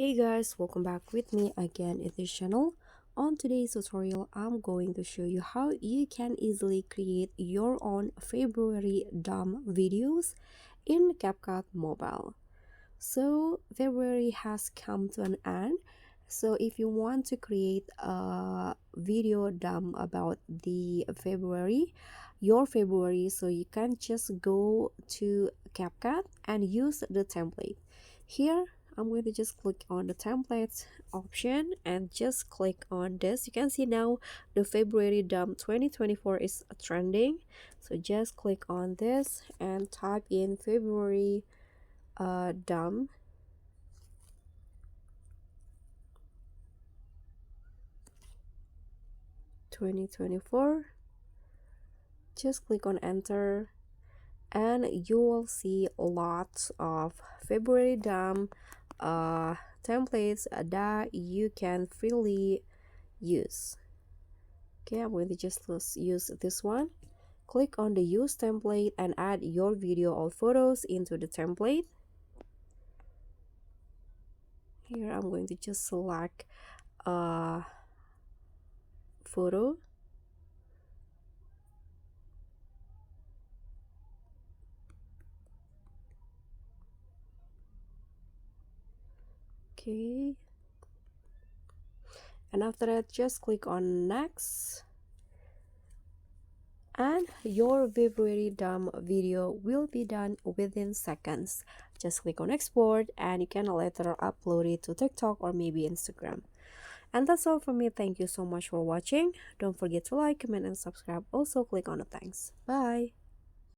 Hey guys, welcome back with me again in this channel. On today's tutorial, I'm going to show you how you can easily create your own February dumb videos in CapCut Mobile. So February has come to an end. So if you want to create a video dumb about your February, so you can just go to CapCut and use the template. Here I'm going to just click on the templates option and just click on this. You can see now the February dumb 2024 is trending. So just click on this and type in February dumb 2024. Just click on enter and you will see lots of February dumb templates that you can freely use. Okay, I'm going to just use this one. Click on the use template and add your video or photos into the template. Here I'm going to just select a photo. Okay, and after that just click on next and your February dumb video will be done within seconds. Just click on export and you can later upload it to TikTok or maybe Instagram. And that's all from me. Thank you so much for watching. Don't forget to like, comment, and subscribe. Also click on the thanks. Bye.